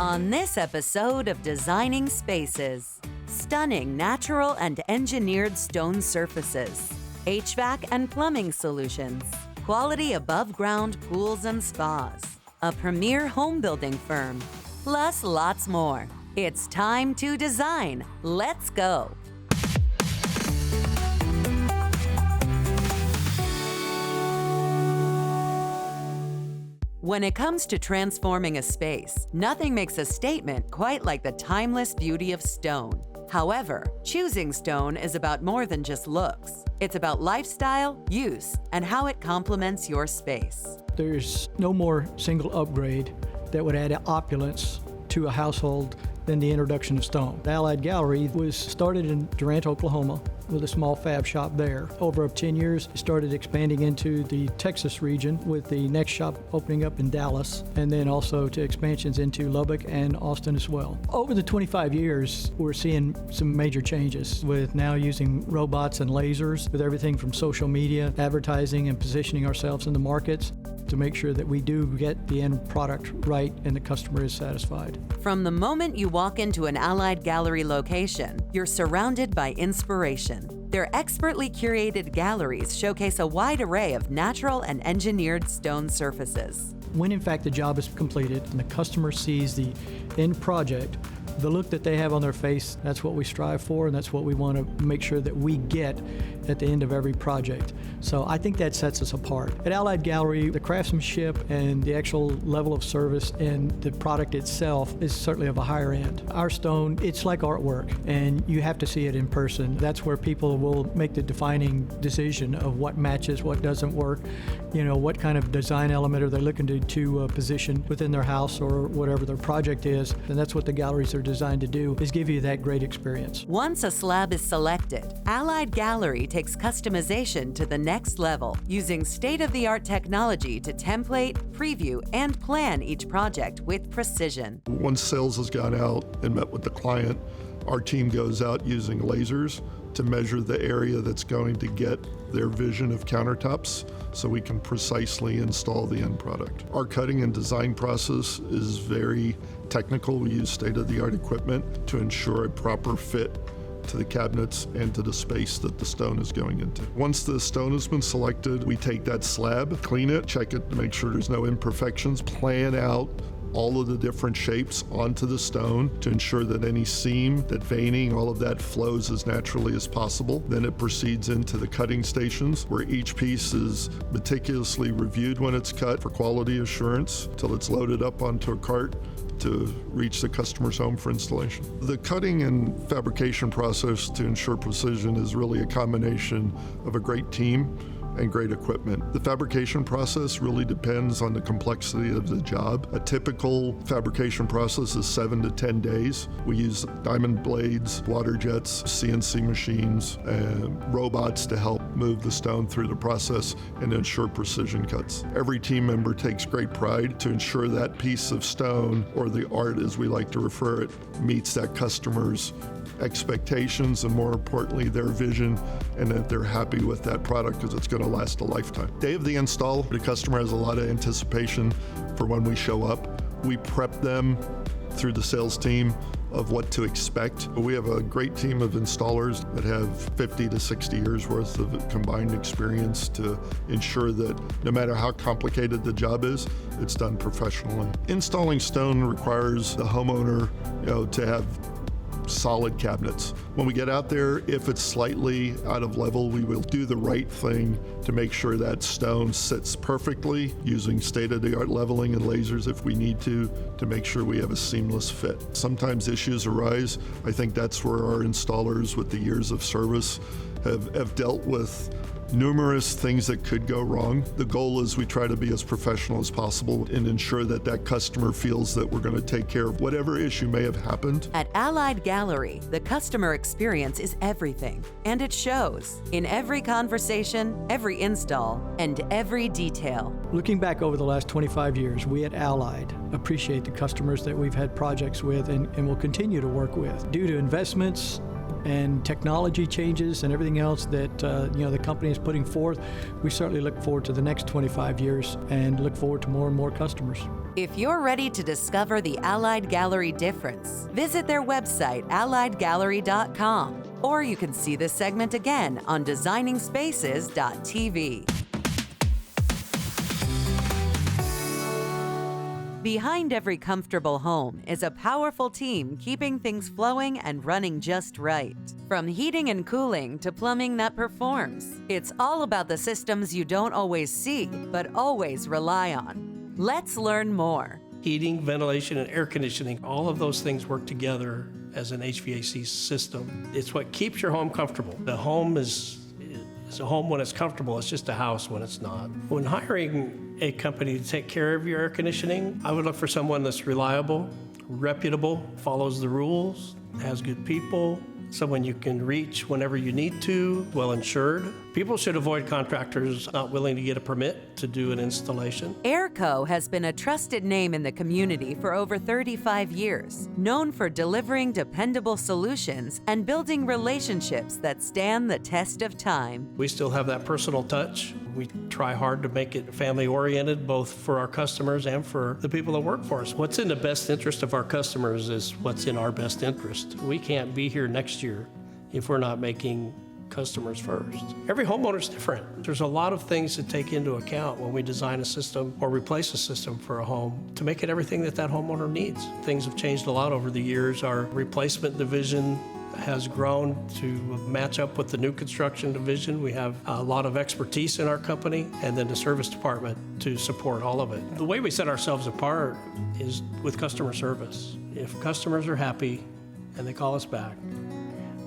On this episode of Designing Spaces, stunning natural and engineered stone surfaces, HVAC and plumbing solutions, quality above-ground pools and spas, a premier home building firm, plus lots more. It's time to design. Let's go. When it comes to transforming a space, nothing makes a statement quite like the timeless beauty of stone. However, choosing stone is about more than just looks. It's about lifestyle, use, and how it complements your space. There's no more single upgrade that would add opulence to a household than the introduction of stone. The Allied Gallery was started in Durant, Oklahoma, with a small fab shop there. Over 10 years, it started expanding into the Texas region with the next shop opening up in Dallas, and then also to expansions into Lubbock and Austin as well. Over the 25 years, we're seeing some major changes with now using robots and lasers, with everything from social media, advertising, and positioning ourselves in the markets to make sure that we do get the end product right and the customer is satisfied. From the moment you walk into an Allied Gallery location, you're surrounded by inspiration. Their expertly curated galleries showcase a wide array of natural and engineered stone surfaces. When in fact the job is completed and the customer sees the end project, the look that they have on their face, that's what we strive for, and that's what we want to make sure that we get at the end of every project. So I think that sets us apart. At Allied Gallery, the craftsmanship and the actual level of service and the product itself is certainly of a higher end. Our stone, it's like artwork, and you have to see it in person. That's where people will make the defining decision of what matches, what doesn't work, what kind of design element are they looking to position within their house or whatever their project is. And that's what the galleries are designed to do, is give you that great experience. Once a slab is selected, Allied Gallery takes customization to the next level, using state-of-the-art technology to template, preview, and plan each project with precision. Once sales has gone out and met with the client, our team goes out using lasers to measure the area that's going to get their vision of countertops so we can precisely install the end product. Our cutting and design process is very technical. We use state-of-the-art equipment to ensure a proper fit to the cabinets and to the space that the stone is going into. Once the stone has been selected, we take that slab, clean it, check it to make sure there's no imperfections, plan out all of the different shapes onto the stone to ensure that any seam, that veining, all of that flows as naturally as possible. Then it proceeds into the cutting stations where each piece is meticulously reviewed when it's cut for quality assurance till it's loaded up onto a cart to reach the customer's home for installation. The cutting and fabrication process to ensure precision is really a combination of a great team and great equipment. The fabrication process really depends on the complexity of the job. A typical fabrication process is 7 to 10 days. We use diamond blades, water jets, CNC machines, and robots to help move the stone through the process and ensure precision cuts. Every team member takes great pride to ensure that piece of stone, or the art as we like to refer it, meets that customer's expectations and, more importantly, their vision, and that they're happy with that product because it's going to last a lifetime. Day of the install, the customer has a lot of anticipation for when we show up. We prep them through the sales team of what to expect. We have a great team of installers that have 50 to 60 years worth of combined experience to ensure that no matter how complicated the job is, it's done professionally. Installing stone requires the homeowner, to have solid cabinets. When we get out there, if it's slightly out of level, we will do the right thing to make sure that stone sits perfectly, using state-of-the-art leveling and lasers if we need to make sure we have a seamless fit. Sometimes issues arise. I think that's where our installers, with the years of service, have dealt with numerous things that could go wrong. The goal is we try to be as professional as possible and ensure that that customer feels that we're going to take care of whatever issue may have happened. At Allied Gallery, the customer experience is everything, and it shows in every conversation, every install, and every detail. Looking back over the last 25 years, we at Allied appreciate the customers that we've had projects with and will continue to work with. Due to investments and technology changes and everything else that the company is putting forth, we certainly look forward to the next 25 years and look forward to more and more customers. If you're ready to discover the Allied Gallery difference, visit their website, alliedgallery.com, or you can see this segment again on designingspaces.tv. Behind every comfortable home is a powerful team keeping things flowing and running just right. From heating and cooling to plumbing that performs, it's all about the systems you don't always see, but always rely on. Let's learn more. Heating, ventilation, and air conditioning, all of those things work together as an HVAC system. It's what keeps your home comfortable. The home is a home when it's comfortable. It's just a house when it's not. When hiring a company to take care of your air conditioning, I would look for someone that's reliable, reputable, follows the rules, has good people, someone you can reach whenever you need to, well insured. People should avoid contractors not willing to get a permit to do an installation. AirCo has been a trusted name in the community for over 35 years, known for delivering dependable solutions and building relationships that stand the test of time. We still have that personal touch. We try hard to make it family-oriented, both for our customers and for the people that work for us. What's in the best interest of our customers is what's in our best interest. We can't be here next year if we're not making customers first. Every homeowner is different. There's a lot of things to take into account when we design a system or replace a system for a home to make it everything that that homeowner needs. Things have changed a lot over the years. Our replacement division has grown to match up with the new construction division. We have a lot of expertise in our company, and then the service department to support all of it. The way we set ourselves apart is with customer service. If customers are happy and they call us back,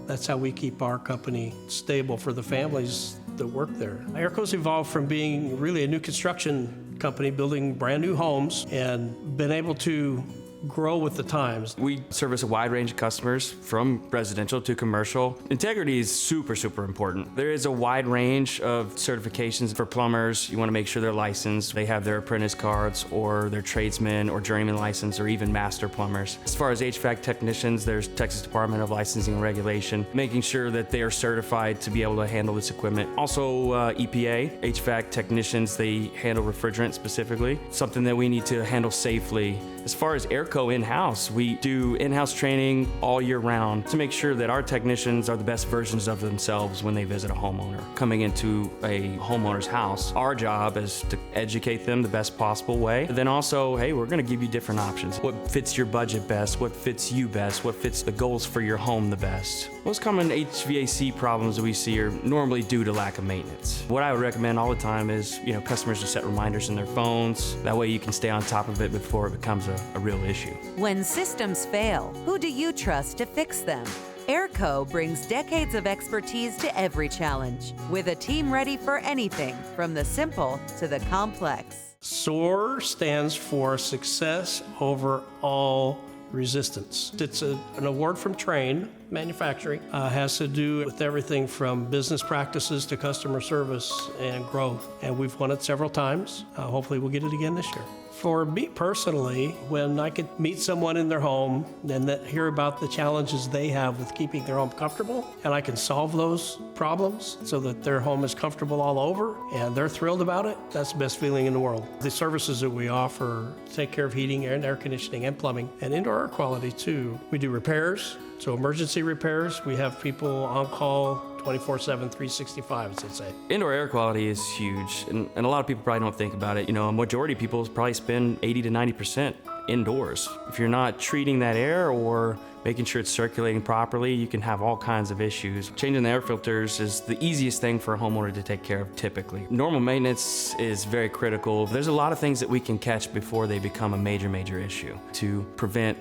that's how we keep our company stable for the families that work there. AirCo's evolved from being really a new construction company, building brand new homes, and been able to grow with the times. We service a wide range of customers from residential to commercial. Integrity is super, super important. There is a wide range of certifications for plumbers. You want to make sure they're licensed. They have their apprentice cards or their tradesman or journeyman license or even master plumbers. As far as HVAC technicians, there's Texas Department of Licensing and Regulation, making sure that they are certified to be able to handle this equipment. Also EPA, HVAC technicians, they handle refrigerant specifically, something that we need to handle safely. As far as AirCo in-house, we do in-house training all year round to make sure that our technicians are the best versions of themselves when they visit a homeowner. Coming into a homeowner's house, our job is to educate them the best possible way. But then also, hey, we're going to give you different options. What fits your budget best? What fits you best? What fits the goals for your home the best? Most common HVAC problems that we see are normally due to lack of maintenance. What I would recommend all the time is, customers to set reminders in their phones. That way you can stay on top of it before it becomes a real issue. When systems fail, who do you trust to fix them? AirCo brings decades of expertise to every challenge, with a team ready for anything from the simple to the complex. SOAR stands for Success Over All Resistance. It's an award from Trane Manufacturing. Has to do with everything from business practices to customer service and growth. And we've won it several times. Hopefully we'll get it again this year. For me personally, when I could meet someone in their home and hear about the challenges they have with keeping their home comfortable, and I can solve those problems so that their home is comfortable all over and they're thrilled about it, that's the best feeling in the world. The services that we offer take care of heating and air conditioning and plumbing and indoor air quality too. We do repairs, so emergency repairs. We have people on call 24/7, 365, as they say. Indoor air quality is huge, and a lot of people probably don't think about it. A majority of people probably spend 80 to 90% indoors. If you're not treating that air or making sure it's circulating properly, you can have all kinds of issues. Changing the air filters is the easiest thing for a homeowner to take care of typically. Normal maintenance is very critical. There's a lot of things that we can catch before they become a major, major issue to prevent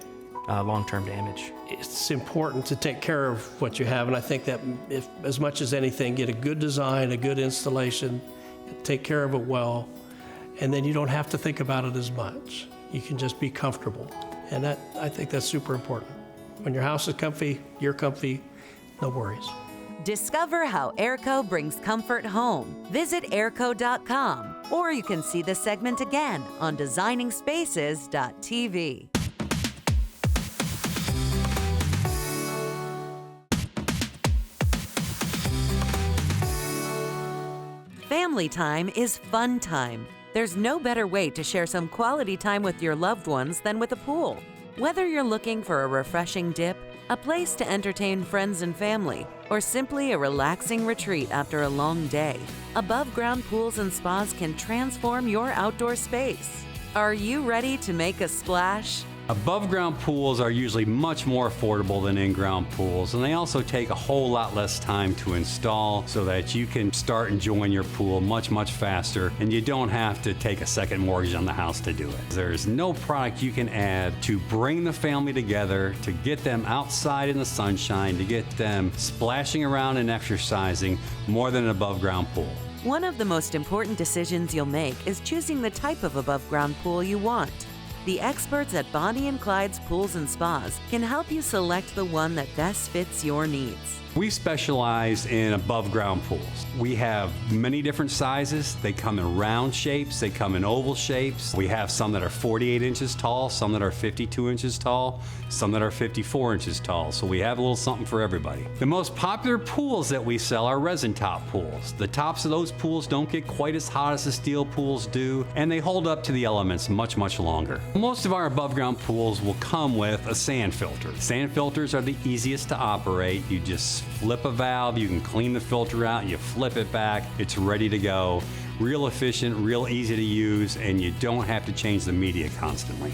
long-term damage. It's important to take care of what you have, and I think that if, as much as anything, get a good design, a good installation, take care of it well, and then you don't have to think about it as much. You can just be comfortable, and I think that's super important. When your house is comfy, you're comfy, no worries. Discover how AirCo brings comfort home. Visit airco.com, or you can see this segment again on designingspaces.tv. Family time is fun time. There's no better way to share some quality time with your loved ones than with a pool. Whether you're looking for a refreshing dip, a place to entertain friends and family, or simply a relaxing retreat after a long day, above-ground pools and spas can transform your outdoor space. Are you ready to make a splash? Above-ground pools are usually much more affordable than in-ground pools, and they also take a whole lot less time to install so that you can start enjoying your pool much, much faster, and you don't have to take a second mortgage on the house to do it. There's no product you can add to bring the family together, to get them outside in the sunshine, to get them splashing around and exercising more than an above-ground pool. One of the most important decisions you'll make is choosing the type of above-ground pool you want. The experts at Bonnie & Clyde's Pools and Spas can help you select the one that best fits your needs. We specialize in above ground pools. We have many different sizes. They come in round shapes, they come in oval shapes. We have some that are 48 inches tall, some that are 52 inches tall, some that are 54 inches tall. So we have a little something for everybody. The most popular pools that we sell are resin top pools. The tops of those pools don't get quite as hot as the steel pools do, and they hold up to the elements much, much longer. Most of our above ground pools will come with a sand filter. Sand filters are the easiest to operate. You just flip a valve, you can clean the filter out, you flip it back, it's ready to go. Real efficient, real easy to use, and you don't have to change the media constantly.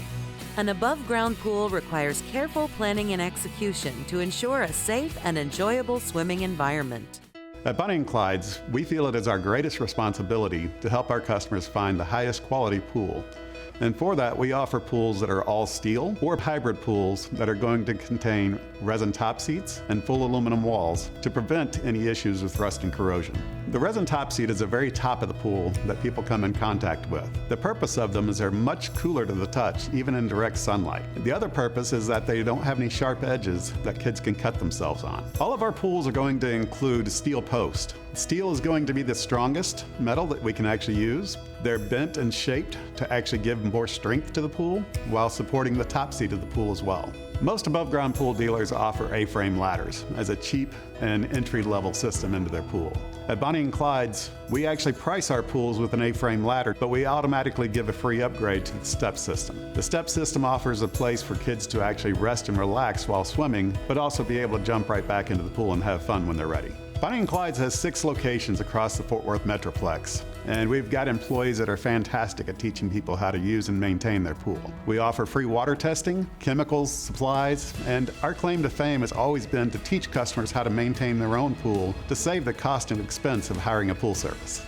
An above-ground pool requires careful planning and execution to ensure a safe and enjoyable swimming environment. At Bonnie & Clyde's, we feel it is our greatest responsibility to help our customers find the highest quality pool. And for that, we offer pools that are all steel or hybrid pools that are going to contain resin top seats and full aluminum walls to prevent any issues with rust and corrosion. The resin top seat is the very top of the pool that people come in contact with. The purpose of them is they're much cooler to the touch, even in direct sunlight. The other purpose is that they don't have any sharp edges that kids can cut themselves on. All of our pools are going to include steel post. Steel is going to be the strongest metal that we can actually use. They're bent and shaped to actually give more strength to the pool while supporting the top seat of the pool as well. Most above-ground pool dealers offer A-frame ladders as a cheap and entry-level system into their pool. At Bonnie & Clyde's, we actually price our pools with an A-frame ladder, but we automatically give a free upgrade to the step system. The step system offers a place for kids to actually rest and relax while swimming, but also be able to jump right back into the pool and have fun when they're ready. Bonnie & Clyde's has 6 locations across the Fort Worth Metroplex, and we've got employees that are fantastic at teaching people how to use and maintain their pool. We offer free water testing, chemicals, supplies, and our claim to fame has always been to teach customers how to maintain their own pool to save the cost and expense of hiring a pool service.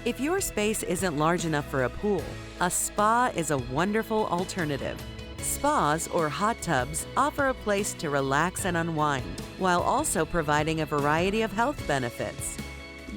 If your space isn't large enough for a pool, a spa is a wonderful alternative. Spas, or hot tubs, offer a place to relax and unwind, while also providing a variety of health benefits.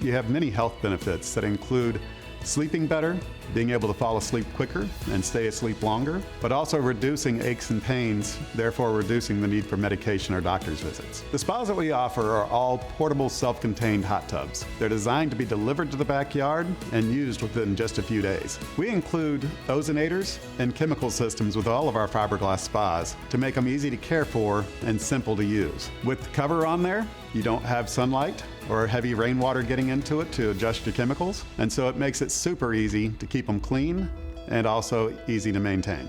You have many health benefits that include sleeping better, being able to fall asleep quicker and stay asleep longer, but also reducing aches and pains, therefore reducing the need for medication or doctor's visits. The spas that we offer are all portable self-contained hot tubs. They're designed to be delivered to the backyard and used within just a few days. We include ozonators and chemical systems with all of our fiberglass spas to make them easy to care for and simple to use. With the cover on there, you don't have sunlight or heavy rainwater getting into it to adjust your chemicals, and so it makes it super easy to keep them clean and also easy to maintain.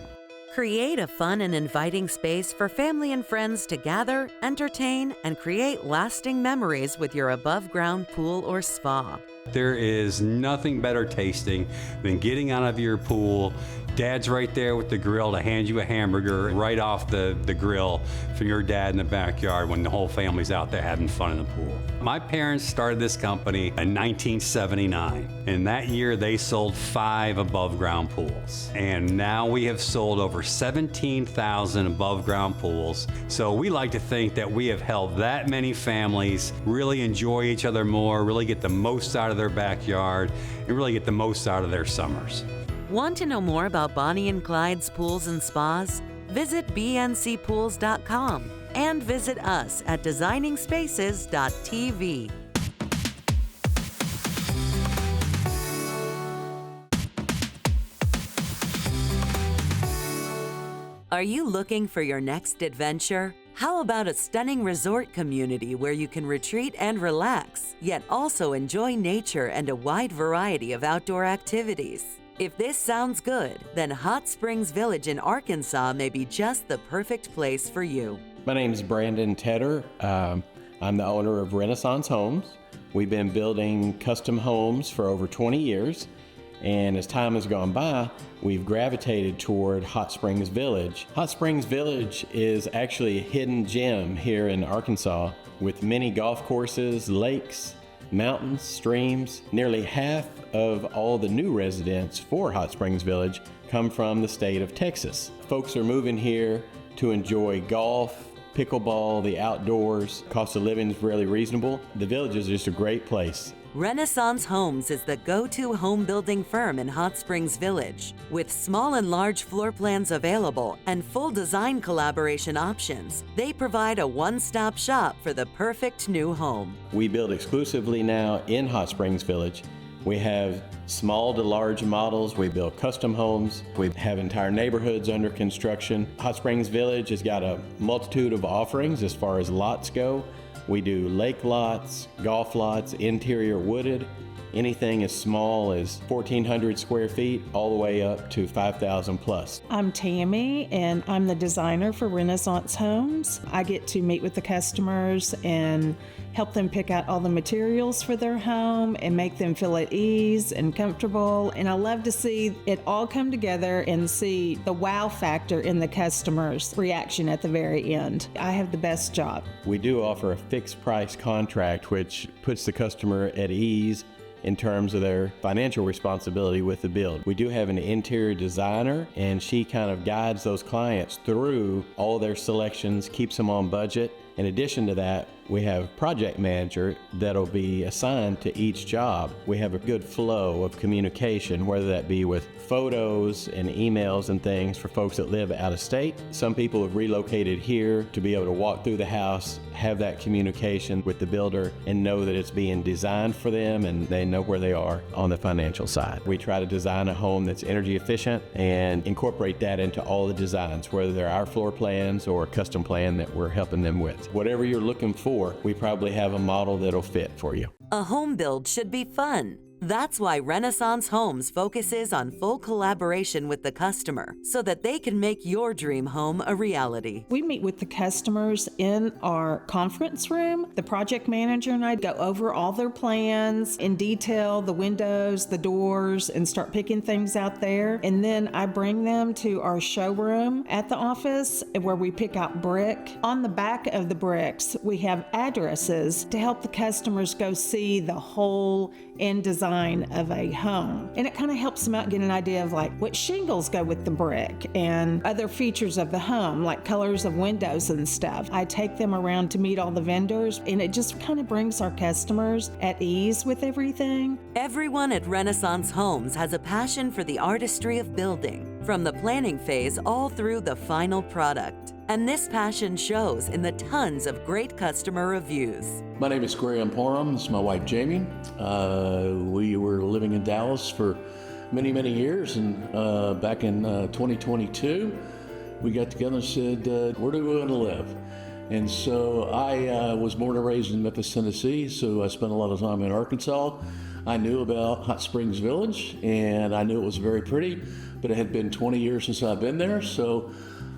Create a fun and inviting space for family and friends to gather, entertain, and create lasting memories with your above-ground pool or spa. There is nothing better tasting than getting out of your pool. Dad's right there with the grill to hand you a hamburger right off the grill from your dad in the backyard when the whole family's out there having fun in the pool. My parents started this company in 1979, and that year they sold 5 above ground pools. And now we have sold over 17,000 above ground pools. So we like to think that we have helped that many families really enjoy each other more, really get the most out of their backyard, and really get the most out of their summers. Want to know more about Bonnie & Clyde's Pools and Spas? Visit bncpools.com and visit us at designingspaces.tv. Are you looking for your next adventure? How about a stunning resort community where you can retreat and relax, yet also enjoy nature and a wide variety of outdoor activities? If this sounds good, then Hot Springs Village in Arkansas may be just the perfect place for you. My name is Brandon Tedder. I'm the owner of Renaissance Homes. We've been building custom homes for over 20 years. And as time has gone by, we've gravitated toward Hot Springs Village. Hot Springs Village is actually a hidden gem here in Arkansas with many golf courses, lakes, mountains, streams. Nearly half of all the new residents for Hot Springs Village come from the state of Texas. Folks are moving here to enjoy golf, pickleball, the outdoors. Cost of living is really reasonable. The village is just a great place. Renaissance Homes is the go-to home building firm in Hot Springs Village. With small and large floor plans available and full design collaboration options, they provide a one-stop shop for the perfect new home. We build exclusively now in Hot Springs Village. We have small to large models. We build custom homes. We have entire neighborhoods under construction. Hot Springs Village has got a multitude of offerings as far as lots go. We do lake lots, golf lots, interior wooded, anything as small as 1,400 square feet all the way up to 5,000 plus. I'm Tammy, and I'm the designer for Renaissance Homes. I get to meet with the customers and help them pick out all the materials for their home and make them feel at ease and comfortable. And I love to see it all come together and see the wow factor in the customer's reaction at the very end. I have the best job. We do offer a fixed price contract, which puts the customer at ease in terms of their financial responsibility with the build. We do have an interior designer, and she kind of guides those clients through all their selections, keeps them on budget. In addition to that, we have a project manager that'll be assigned to each job. We have a good flow of communication, whether that be with photos and emails and things for folks that live out of state. Some people have relocated here to be able to walk through the house, have that communication with the builder, and know that it's being designed for them and they know where they are on the financial side. We try to design a home that's energy efficient and incorporate that into all the designs, whether they're our floor plans or a custom plan that we're helping them with. Whatever you're looking for, we probably have a model that'll fit for you. A home build should be fun. That's why Renaissance Homes focuses on full collaboration with the customer so that they can make your dream home a reality. We meet with the customers in our conference room. The project manager and I go over all their plans in detail, the windows, the doors, and start picking things out there. And then I bring them to our showroom at the office where we pick out brick. On the back of the bricks, we have addresses to help the customers go see the whole end design of a home. And it kind of helps them out get an idea of like what shingles go with the brick and other features of the home, like colors of windows and stuff. I take them around to meet all the vendors, and it just kind of brings our customers at ease with everything. Everyone at Renaissance Homes has a passion for the artistry of building, from the planning phase all through the final product. And this passion shows in the tons of great customer reviews. My name is Graham Parham. This is my wife, Jamie. We were living in Dallas for many, many years, and back in 2022, we got together and said, where do we want to live? And so I was born and raised in Memphis, Tennessee, so I spent a lot of time in Arkansas. I knew about Hot Springs Village, and I knew it was very pretty, but it had been 20 years since I've been there, so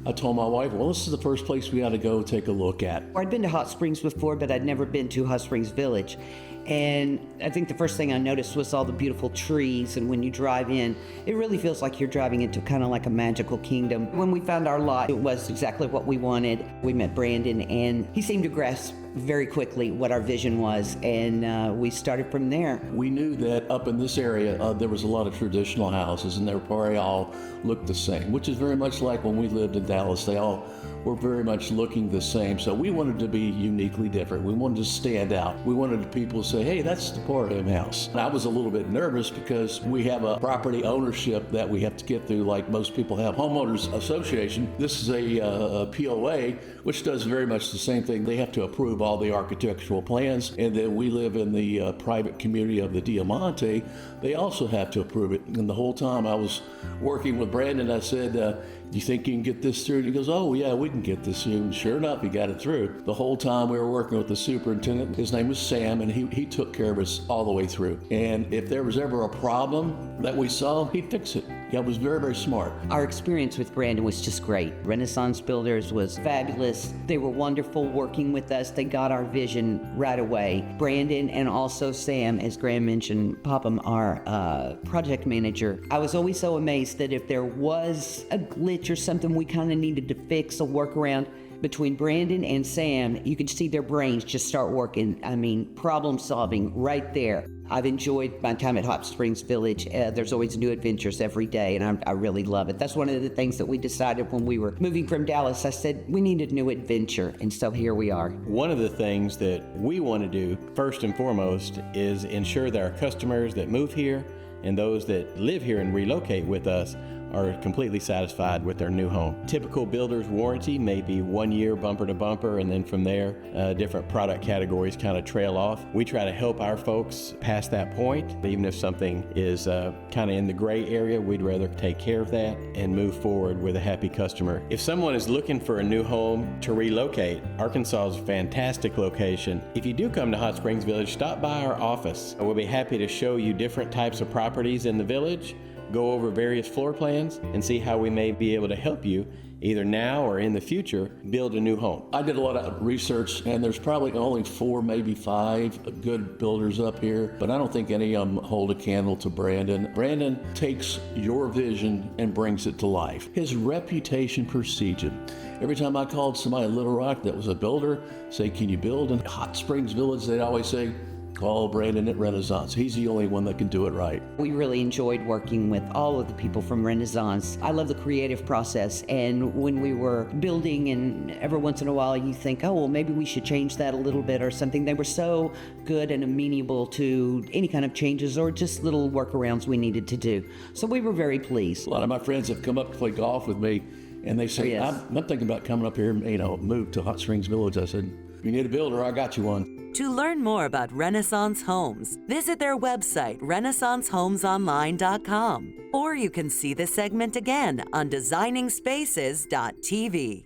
I told my wife, well, this is the first place we ought to go take a look at. I'd been to Hot Springs before, but I'd never been to Hot Springs Village. And I think the first thing I noticed was all the beautiful trees, and when you drive in, it really feels like you're driving into kind of like a magical kingdom. When we found our lot, it was exactly what we wanted. We met Brandon, and he seemed to grasp very quickly what our vision was, and we started from there. We knew that up in this area, there was a lot of traditional houses, and they probably all looked the same, which is very much like when we lived in Dallas. They all were very much looking the same, so we wanted to be uniquely different. We wanted to stand out. We wanted people to say, hey, that's the Parham house. And I was a little bit nervous because we have a property ownership that we have to get through like most people have. Homeowners Association, this is a POA, which does very much the same thing. They have to approve all the architectural plans, and then we live in the private community of the Diamante. They also have to approve it. And the whole time I was working with Brandon, I said, do you think you can get this through? And he goes, oh yeah, we can get this through. And sure enough, he got it through. The whole time we were working with the superintendent, his name was Sam, and he took care of us all the way through. And if there was ever a problem that we saw, he'd fix it. He was very, very smart. Our experience with Brandon was just great. Renaissance Builders was fabulous. They were wonderful working with us. They got our vision right away. Brandon and also Sam, as Graham mentioned, Popham, our project manager. I was always so amazed that if there was a glitch or something we kind of needed to fix, a workaround, between Brandon and Sam, you could see their brains just start working. I mean, problem solving right there. I've enjoyed my time at Hot Springs Village. There's always new adventures every day, and I really love it. That's one of the things that we decided when we were moving from Dallas. I said, we need a new adventure, and so here we are. One of the things that we want to do, first and foremost, is ensure that our customers that move here and those that live here and relocate with us are completely satisfied with their new home. Typical builder's warranty may be 1 year bumper to bumper, and then from there, different product categories kind of trail off. We try to help our folks past that point. Even if something is kind of in the gray area, we'd rather take care of that and move forward with a happy customer. If someone is looking for a new home to relocate, Arkansas is a fantastic location. If you do come to Hot Springs Village, stop by our office. We'll be happy to show you different types of properties in the village, go over various floor plans, and see how we may be able to help you either now or in the future build a new home. I did a lot of research, and there's probably only 4, maybe 5 good builders up here, but I don't think any of them hold a candle to Brandon. Brandon takes your vision and brings it to life. His reputation precedes him. Every time I called somebody in Little Rock that was a builder, say, can you build in Hot Springs Village? They'd always say, call Brandon at Renaissance. He's the only one that can do it right. We really enjoyed working with all of the people from Renaissance. I love the creative process, and when we were building, and every once in a while you think, oh, well, maybe we should change that a little bit or something. They were so good and amenable to any kind of changes or just little workarounds we needed to do. So we were very pleased. A lot of my friends have come up to play golf with me, and they say, Yes. I'm thinking about coming up here and, move to Hot Springs Village. I said, if you need a builder, I got you one. To learn more about Renaissance Homes, visit their website, renaissancehomesonline.com. Or you can see this segment again on designingspaces.tv.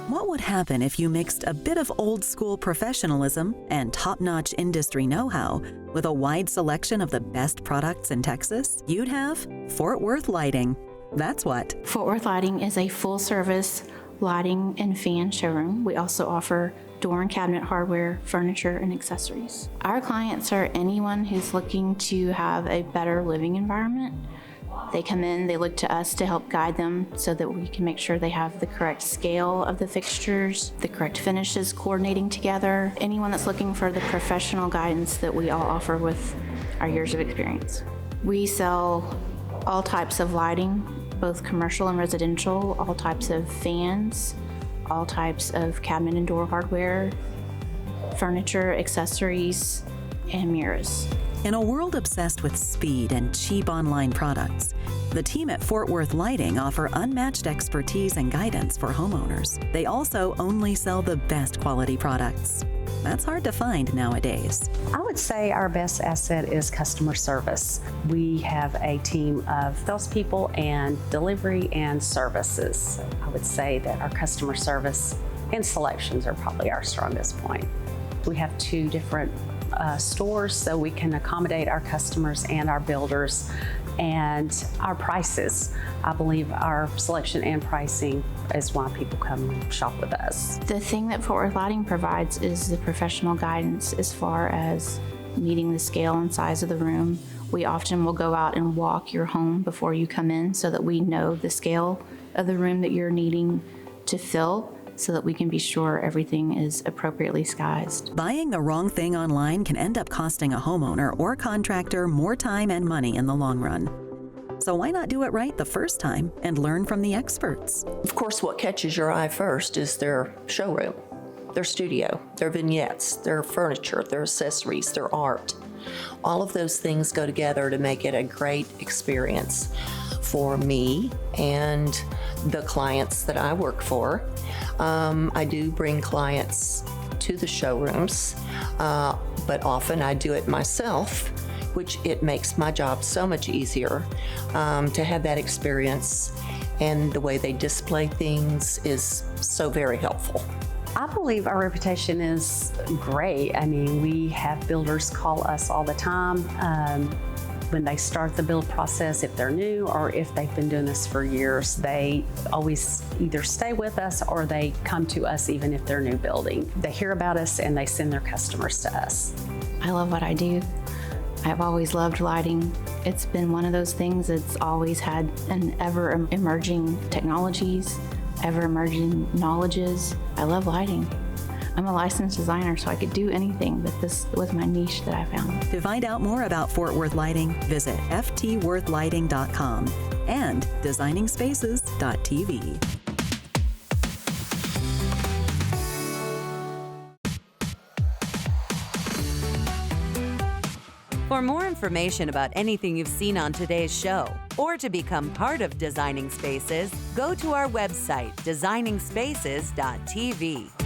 What would happen if you mixed a bit of old-school professionalism and top-notch industry know-how with a wide selection of the best products in Texas? You'd have Fort Worth Lighting. That's what. Fort Worth Lighting is a full-service lighting and fan showroom. We also offer door and cabinet hardware, furniture, and accessories. Our clients are anyone who's looking to have a better living environment. They come in, they look to us to help guide them so that we can make sure they have the correct scale of the fixtures, the correct finishes coordinating together. Anyone that's looking for the professional guidance that we all offer with our years of experience. We sell all types of lighting, both commercial and residential, all types of fans, all types of cabinet and door hardware, furniture, accessories, and mirrors. In a world obsessed with speed and cheap online products, the team at Fort Worth Lighting offer unmatched expertise and guidance for homeowners. They also only sell the best quality products. That's hard to find nowadays. I would say our best asset is customer service. We have a team of salespeople and delivery and services. I would say that our customer service and selections are probably our strongest point. We have 2 different stores, so we can accommodate our customers and our builders, and our prices. I believe our selection and pricing is why people come shop with us. The thing that Fort Worth Lighting provides is the professional guidance as far as meeting the scale and size of the room. We often will go out and walk your home before you come in so that we know the scale of the room that you're needing to fill, so that we can be sure everything is appropriately sized. Buying the wrong thing online can end up costing a homeowner or contractor more time and money in the long run. So why not do it right the first time and learn from the experts? Of course, what catches your eye first is their showroom, their studio, their vignettes, their furniture, their accessories, their art. All of those things go together to make it a great experience for me and the clients that I work for. I do bring clients to the showrooms, but often I do it myself which it makes my job so much easier to have that experience, and the way they display things is so very helpful. I believe our reputation is great. I mean, we have builders call us all the time when they start the build process, if they're new or if they've been doing this for years. They always either stay with us or they come to us even if they're new building. They hear about us and they send their customers to us. I love what I do. I've always loved lighting. It's been one of those things that's always had an ever-emerging technologies, ever-emerging knowledges. I love lighting. I'm a licensed designer, so I could do anything, but this was my niche that I found. To find out more about Fort Worth Lighting, visit ftworthlighting.com and designingspaces.tv. For more information about anything you've seen on today's show, or to become part of Designing Spaces, go to our website, designingspaces.tv.